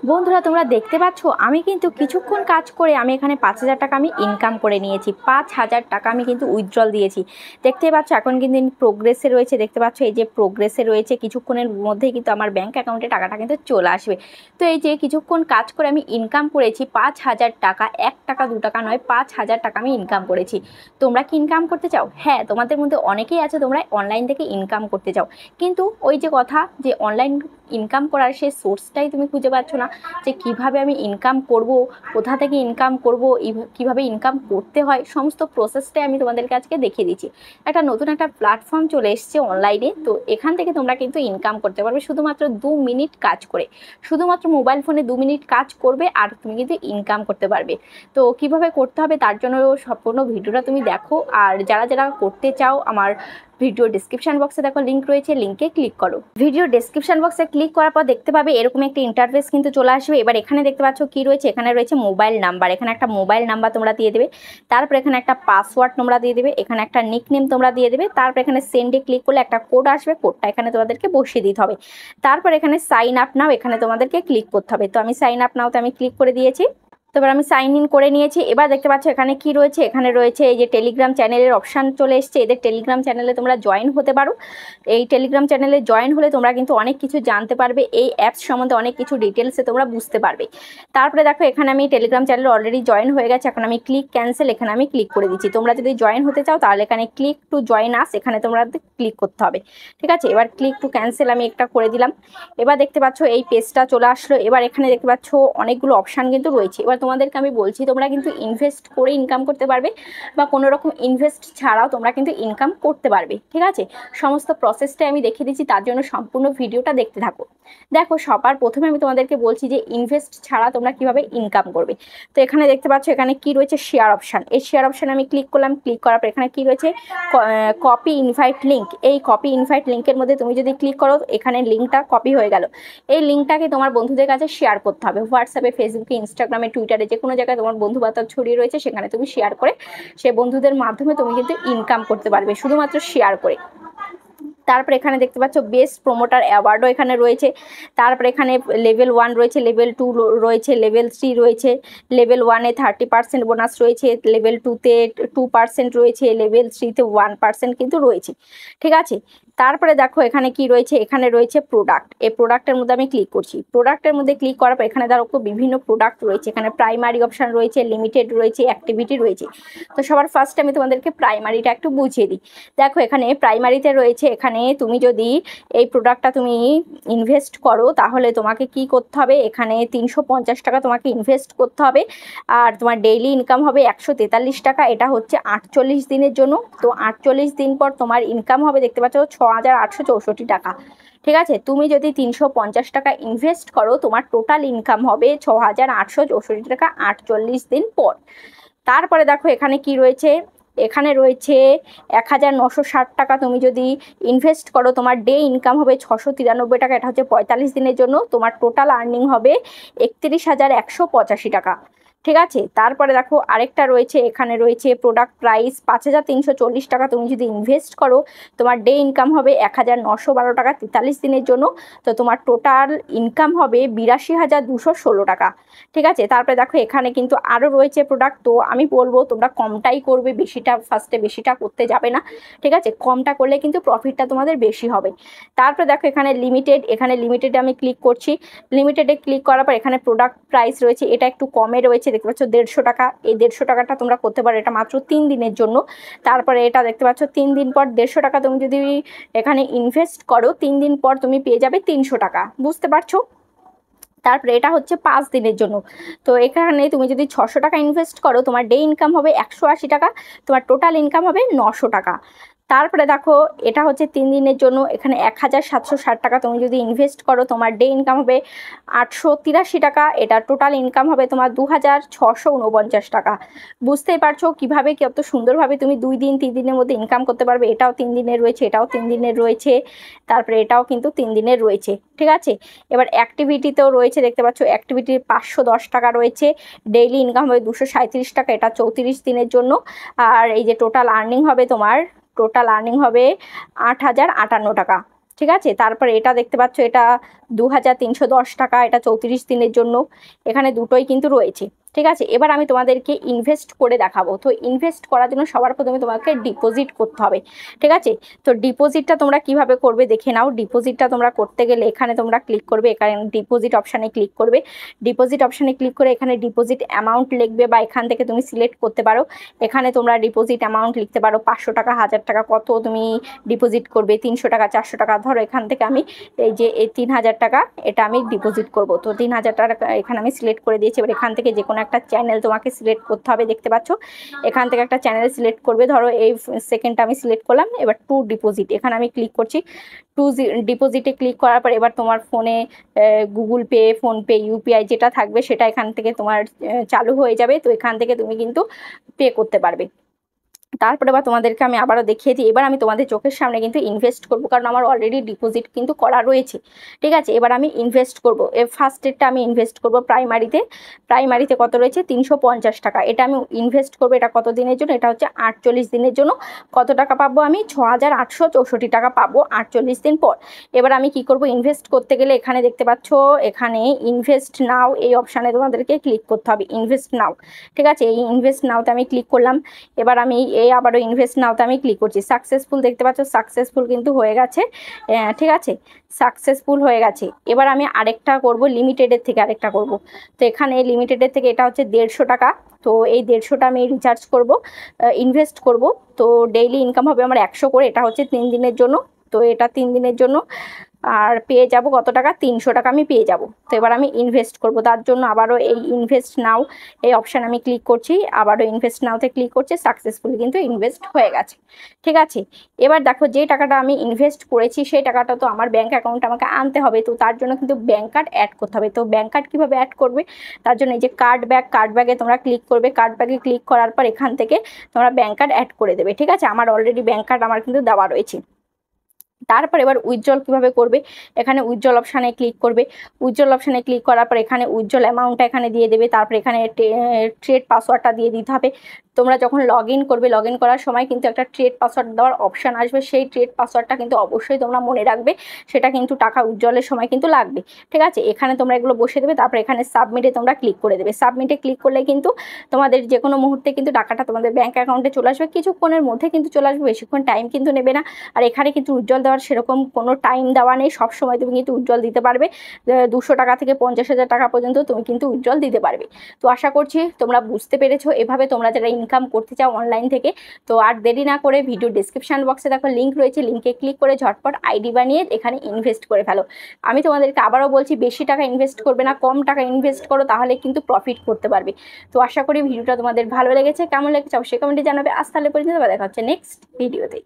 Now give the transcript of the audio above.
বন্ধুরা তোমরা দেখতে পাচ্ছ আমি কিন্তু কিছুক্ষণ কাজ করে আমি এখানে 5,000 টাকা আমি ইনকাম করে নিয়েছি। 5,000 টাকা আমি কিন্তু উইথড্রল দিয়েছি। দেখতে পাচ্ছ এখন কিন্তু প্রোগ্রেসে রয়েছে, দেখতে পাচ্ছ এই যে প্রোগ্রেসে রয়েছে, কিছুক্ষণের মধ্যেই কিন্তু আমার ব্যাংক অ্যাকাউন্টে টাকাটা কিন্তু চলে আসবে। তো এই যে কিছুক্ষণ কাজ করে আমি ইনকাম করেছি 5,000 টাকা, 1 টাকা 2 টাকা নয়, 5,000 টাকা আমি ইনকাম করেছি। তোমরা কি ইনকাম করতে চাও? হ্যাঁ, তোমাদের মধ্যে অনেকেই আছে তোমরা অনলাইন থেকে ইনকাম করতে চাও, কিন্তু ওই যে কথা যে অনলাইন ইনকাম করার সেই সোর্সটাই তুমি খুঁজে পাচ্ছ না, যে কিভাবে আমি ইনকাম করব, কোথা থেকে ইনকাম করব, কিভাবে ইনকাম করতে হয়, সমস্ত প্রসেসটাই আমি তোমাদেরকে আজকে দেখিয়ে দিচ্ছি। একটা নতুন একটা প্ল্যাটফর্ম চলে এসছে অনলাইনে, তো এখান থেকে তোমরা কিন্তু ইনকাম করতে পারবে শুধুমাত্র 2 মিনিট কাজ করে। শুধুমাত্র মোবাইল ফোনে 2 মিনিট কাজ করবে আর তুমি কিন্তু ইনকাম করতে পারবে। তো কিভাবে করতে হবে তার জন্য সম্পূর্ণ ভিডিওটা তুমি দেখো, আর যারা যারা করতে চাও আমার ভিডিও ডেসক্রিপশন বক্সে দেখো লিঙ্ক রয়েছে, লিঙ্কে ক্লিক করো। ভিডিও ডেসক্রিপশন বক্সে ক্লিক করার পর দেখতে পাবে এরকম একটা ইন্টারফেস কিন্তু চলে আসবে। এবার এখানে দেখতে পাচ্ছ কি রয়েছে, এখানে রয়েছে মোবাইল নাম্বার, এখানে একটা মোবাইল নাম্বার তোমরা দিয়ে দেবে, তারপর এখানে একটা পাসওয়ার্ড তোমরা দিয়ে দেবে, এখানে একটা নিকনেম তোমরা দিয়ে দেবে, তারপর এখানে সেন্ডে ক্লিক করলে একটা কোড আসবে, কোডটা এখানে তোমাদেরকে বসিয়ে দিতে হবে। তারপর এখানে সাইন আপ নাও, এখানে তোমাদেরকে ক্লিক করতে হবে। তো আমি সাইন আপ নাওতে আমি ক্লিক করে দিয়েছি। তো এবার আমি সাইন ইন করে নিয়েছি। এবার দেখতে পাচ্ছ এখানে কি রয়েছে, এখানে রয়েছে এই যে টেলিগ্রাম চ্যানেলের অপশান চলে এসছে। এদের টেলিগ্রাম চ্যানেলে তোমরা জয়েন হতে পারো। এই টেলিগ্রাম চ্যানেলে জয়েন হলে তোমরা কিন্তু অনেক কিছু জানতে পারবে, এই অ্যাপস সম্বন্ধে অনেক কিছু ডিটেলসে তোমরা বুঝতে পারবে। তারপরে দেখো এখানে আমি টেলিগ্রাম চ্যানেলে অলরেডি জয়েন হয়ে গেছে, এখন আমি ক্লিক ক্যান্সেল, এখানে আমি ক্লিক করে দিচ্ছি। তোমরা যদি জয়েন হতে চাও তাহলে এখানে ক্লিক টু জয়েন আস, এখানে তোমরা ক্লিক করতে হবে। ঠিক আছে, এবার ক্লিক টু ক্যান্সেল আমি একটা করে দিলাম। এবার দেখতে পাচ্ছ এই পেজটা চলে আসলো। এবার এখানে দেখতে পাচ্ছ অনেকগুলো অপশান কিন্তু রয়েছে। এবার তোমাদেরকে আমি বলছি তোমরা কিন্তু ইনভেস্ট করে ইনকাম করতে পারবে বা কোনো রকম ইনভেস্ট ছাড়াও তোমরা কিন্তু ইনকাম করতে পারবে। ঠিক আছে, সমস্ত প্রসেসটাই আমি দেখিয়ে দিচ্ছি, তার জন্য সম্পূর্ণ ভিডিওটা দেখতে থাকো। দেখো সবার প্রথমে আমি তোমাদেরকে বলছি যে ইনভেস্ট ছাড়া তোমরা কিভাবে ইনকাম করবে। তো এখানে দেখতে পাচ্ছ এখানে কি রয়েছে, শেয়ার অপশান। এই শেয়ার অপশানে আমি ক্লিক করলাম, ক্লিক করার পর এখানে কি রয়েছে, কপি ইনভাইট লিঙ্ক। এই কপি ইনভাইট লিঙ্কের মধ্যে তুমি যদি ক্লিক করো এখানে লিঙ্কটা কপি হয়ে গেল। এই লিঙ্কটাকে তোমার বন্ধুদের কাছে শেয়ার করতে হবে, হোয়াটসঅ্যাপে, ফেসবুকে, ইনস্টাগ্রামে, টুইটারে, যে কোনো জায়গায় তোমার বন্ধু বান্ধব ছড়িয়ে রয়েছে সেখানে তুমি শেয়ার করে সে বন্ধুদের মাধ্যমে তুমি কিন্তু ইনকাম করতে পারবে শুধুমাত্র শেয়ার করে। তারপর এখানে দেখতে পাচ্ছ বেস্ট প্রোমোটার অ্যাওয়ার্ডও এখানে রয়েছে। তারপর এখানে লেভেল 1 রয়েছে, লেভেল 2 রয়েছে, লেভেল 3 রয়েছে। লেভেল 1-এ 30% বোনাস রয়েছে, লেভেল 2-তে 2% রয়েছে, লেভেল 3-তে 1% কিন্তু রয়েছে। ঠিক আছে, তারপরে দেখো এখানে কি রয়েছে, এখানে রয়েছে প্রোডাক্ট। এই প্রোডাক্টের মধ্যে আমি ক্লিক করছি। প্রোডাক্টের মধ্যে ক্লিক করার পর এখানে দেখো বিভিন্ন প্রোডাক্ট রয়েছে, এখানে প্রাইমারি অপশান রয়েছে, লিমিটেড রয়েছে, অ্যাক্টিভিটি রয়েছে। তো সবার ফার্স্ট আমি তোমাদেরকে প্রাইমারিটা একটু বুঝিয়ে দিই। দেখো এখানে প্রাইমারিতে রয়েছে, এখানে তুমি যদি এই প্রোডাক্টটা তুমি ইনভেস্ট করো তাহলে তোমাকে কি করতে হবে, এখানে 350 টাকা তোমাকে ইনভেস্ট করতে হবে, আর তোমার ডেইলি ইনকাম হবে 143 টাকা। এটা হচ্ছে 48 দিনের জন্য। তো 48 দিন পর তোমার ইনকাম হবে দেখতে পাচ্ছ 6,864 টাকা। ঠিক আছে, তুমি যদি 350 টাকা ইনভেস্ট করো তোমার টোটাল ইনকাম হবে 6,864 টাকা 48 দিন পর। তারপরে দেখো এখানে কি রয়েছে, এখানে রয়েছে 1,960 টাকা তুমি যদি ইনভেস্ট করো তোমার ডে ইনকাম হবে 693 টাকা। এটা হচ্ছে 45 দিনের জন্য, তোমার টোটাল আর্নিং হবে 31,185 টাকা। ঠিক আছে, তারপরে দেখো আরেকটা রয়েছে, এখানে রয়েছে প্রোডাক্ট প্রাইস 5,340 টাকা তুমি যদি ইনভেস্ট করো তোমার ডে ইনকাম হবে 1,912 টাকা 43 দিনের জন্য। তো তোমার টোটাল ইনকাম হবে 82,216 টাকা। ঠিক আছে, তারপরে দেখো এখানে কিন্তু আরও রয়েছে প্রোডাক্ট। তো আমি বলবো তোমরা কমটাই করবে, বেশিটা ফার্স্টে বেশিটা করতে যাবে না। ঠিক আছে, কমটা করলে কিন্তু প্রফিটটা তোমাদের বেশি হবে। তারপরে দেখো এখানে লিমিটেড, এখানে লিমিটেডে আমি ক্লিক করছি। লিমিটেডে ক্লিক করার পর এখানে প্রোডাক্ট প্রাইস রয়েছে, এটা একটু কমে রয়েছে, দেখতে পাচ্ছ 150 টাকা। এই 150 টাকাটা তোমরা করতে পারো, এটা মাত্র 3 দিনের জন্য। তারপরে এটা দেখতে পাচ্ছ 3 দিন পর 150 টাকা তুমি যদি এখানে ইনভেস্ট করো 3 দিন পর তুমি পেয়ে যাবে 300 টাকা। বুঝতে পারছো? তারপরে এটা হচ্ছে 5 দিনের জন্য। তো এখানে তুমি যদি 600 টাকা ইনভেস্ট করো তোমার ডে ইনকাম হবে 180 টাকা, তোমার টোটাল ইনকাম হবে 900 টাকা। তারপরে দেখো এটা হচ্ছে 3 দিনের জন্য, এখানে 1,760 টাকা তুমি যদি ইনভেস্ট করো তোমার ডে ইনকাম হবে 883 টাকা, এটা টোটাল ইনকাম হবে তোমার 2,649 টাকা। বুঝতেই পারছো কিভাবে কত সুন্দরভাবে তুমি 2 দিন 3 দিনের মধ্যে ইনকাম করতে পারবে। এটাও 3 দিনের রয়েছে, এটাও 3 দিনের রয়েছে, তারপরে এটাও কিন্তু 3 দিনের রয়েছে। ঠিক আছে, এবার অ্যাক্টিভিটিতেও রয়েছে, দেখতে পাচ্ছ অ্যাক্টিভিটির 510 টাকা রয়েছে, ডেইলি ইনকাম হবে 237 টাকা, এটা 34 দিনের জন্য। আর এই যে টোটাল আর্নিং হবে তোমার, টোটাল আর্নিং হবে 8,058 টাকা। ঠিক আছে। তারপরে এটা দেখতে পাচ্ছ, এটা 2310 টাকা, এটা 34 দিনের জন্য, এখানে দুটোই কিন্তু রয়েছে। ঠিক আছে, এবার আমি তোমাদেরকে ইনভেস্ট করে দেখাবো। তো ইনভেস্ট করার জন্য সবার প্রথমে তোমাকে ডিপোজিট করতে হবে। ঠিক আছে, তো ডিপোজিটটা তোমরা কিভাবে করবে দেখে নাও। ডিপোজিটটা তোমরা করতে গেলে এখানে তোমরা ক্লিক করবে, এখানে ডিপোজিট অপশানে ক্লিক করবে। ডিপোজিট অপশানে ক্লিক করে এখানে ডিপোজিট অ্যামাউন্ট লিখবে, বা এখান থেকে তুমি সিলেক্ট করতে পারো। এখানে তোমরা ডিপোজিট অ্যামাউন্ট লিখতে পারো 500 টাকা, 1000 টাকা, কত তুমি ডিপোজিট করবে, 300 টাকা, 400 টাকা। ধরো এখান থেকে আমি এই যে এই 3000 টাকা এটা আমি ডিপোজিট করব। তো 3000 টাকা এখানে আমি সিলেক্ট করে দিয়েছি। এবার এখান থেকে যে কোনো একটা চ্যানেল তোমাকে সিলেক্ট করতে হবে, দেখতে পাচ্ছ এখান থেকে একটা চ্যানেল সিলেক্ট করবে। ধরো এই সেকেন্ডটা আমি সিলেক্ট করলাম। এবার টু ডিপোজিট এখানে আমি ক্লিক করছি। টু ডিপোজিটে ক্লিক করার পর এবার তোমার ফোনে গুগল পে, ফোনপে, ইউপিআই যেটা থাকবে সেটা এখান থেকে তোমার চালু হয়ে যাবে। তো এখান থেকে তুমি কিন্তু পে করতে পারবে। তারপরে বা তোমাদেরকে আমি আবারও দেখিয়ে দিই। এবার আমি তোমাদের চোখের সামনে কিন্তু ইনভেস্ট করব, কারণ আমার অলরেডি ডিপোজিট কিন্তু করা রয়েছে। ঠিক আছে, এবার আমি ইনভেস্ট করব। ফার্স্ট ডেটটা আমি ইনভেস্ট করব প্রাইমারিতে কত রয়েছে 350 টাকা। এটা আমি ইনভেস্ট করব। এটা কত দিনের জন্য? এটা হচ্ছে 48 দিনের জন্য। কত টাকা পাবো আমি? 6864 টাকা পাবো 48 দিন পর। এবার আমি কি করব, ইনভেস্ট করতে গেলে এখানে দেখতে পাচ্ছ এখানে ইনভেস্ট নাও এই অপশানে তোমাদেরকে ক্লিক করতে হবে, ইনভেস্ট নাও। ঠিক আছে, এই ইনভেস্ট নাওতে আমি ক্লিক করলাম। এবার আমি আবারও ইনভেস্ট নাওতে আমি ক্লিক করছি। সাকসেসফুল দেখতে পাচ্ছ, সাকসেসফুল কিন্তু হয়ে গেছে। ঠিক আছে, সাকসেসফুল হয়ে গেছে। এবার আমি আরেকটা করব, লিমিটেডের থেকে আরেকটা করব। তো এখানে লিমিটেডের থেকে এটা হচ্ছে 150 টাকা। তো এই 150টা আমি রিচার্জ করব, ইনভেস্ট করব। তো ডেইলি ইনকাম হবে আমার 100 করে। এটা হচ্ছে 3 দিনের জন্য। তো এটা 3 দিনের জন্য, আর পেয়ে যাব কত টাকা? 300 টাকা আমি পেয়ে যাব। তো এবার আমি ইনভেস্ট করব, তার জন্য আবারও এই ইনভেস্ট নাও এই অপশান আমি ক্লিক করছি। আবারও ইনভেস্ট নাওতে ক্লিক করছি। সাকসেসফুলি কিন্তু ইনভেস্ট হয়ে গেছে। ঠিক আছে, এবার দেখো যে টাকাটা আমি ইনভেস্ট করেছি সেই টাকাটা তো আমার ব্যাঙ্ক অ্যাকাউন্টে আমাকে আনতে হবে। তো তার জন্য কিন্তু ব্যাঙ্ক কার্ড অ্যাড করতে হবে। তো ব্যাঙ্ক কার্ড কীভাবে অ্যাড করবে? তার জন্য এই যে কার্ড ব্যাগে তোমরা ক্লিক করবে। কার্ড ব্যাগে ক্লিক করার পর এখান থেকে তোমরা ব্যাঙ্ক কার্ড অ্যাড করে দেবে। ঠিক আছে, আমার অলরেডি ব্যাঙ্ক কার্ড আমার কিন্তু দেওয়া রয়েছে। তারপর এবার উইথড্রল কিভাবে করবে? এখানে উইথড্রল অপশানে ক্লিক করবে। উইথড্রল অপশানে ক্লিক করার পর এখানে উইথড্রল অ্যামাউন্টটা এখানে দিয়ে দেবে। তারপর এখানে ট্রেড পাসওয়ার্ডটা দিয়ে দিতে হবে। তোমরা যখন লগ ইন করবে, লগ ইন করার সময় কিন্তু একটা ট্রেড পাসওয়ার্ড দেওয়ার অপশান আসবে। সেই ট্রেড পাসওয়ার্ডটা কিন্তু অবশ্যই তোমরা মনে রাখবে, সেটা কিন্তু টাকা উইথড্রলের সময় কিন্তু লাগবে। ঠিক আছে, এখানে তোমরা এগুলো বসে দেবে। তারপর এখানে সাবমিটে তোমরা ক্লিক করে দেবে। সাবমিটে ক্লিক করলে কিন্তু তোমাদের যে কোনো মুহূর্তে কিন্তু টাকাটা তোমাদের ব্যাঙ্ক অ্যাকাউন্টে চলে আসবে। কিছুক্ষণের মধ্যে কিন্তু চলে আসবে, বেশিক্ষণ টাইম কিন্তু নেবে না। আর এখানে কিন্তু উইথড্রল দেওয়ার সেরকম কোনো টাইম দেওয়া নেই, সব সময় তুমি কিন্তু উইথড্রল দিতে পারবে। 200 টাকা থেকে 50,000 টাকা পর্যন্ত তুমি কিন্তু উইথড্রল দিতে পারবে। তো আশা করছি তোমরা বুঝতে পেরেছো। এভাবে তোমরা যারা ইনকাম করতে চাও অনলাইন থেকে, তো আর দেরি না করে ভিডিও ডিসক্রিপশন বক্সে দেখো লিঙ্ক রয়েছে, লিঙ্কে ক্লিক করে ঝটপট আইডি বানিয়ে এখানে ইনভেস্ট করে ফেলো। আমি তোমাদেরকে আবারও বলছি, বেশি টাকা ইনভেস্ট করবে না, কম টাকা ইনভেস্ট করো, তাহলে কিন্তু প্রফিট করতে পারবে। তো আশা করি ভিডিওটা তোমাদের ভালো লেগেছে। কেমন লেগেছে অবশ্যই কমেন্টে জানাবে। আজ তাহলে পর্যন্ত দেখা হচ্ছে নেক্সট ভিডিওতে।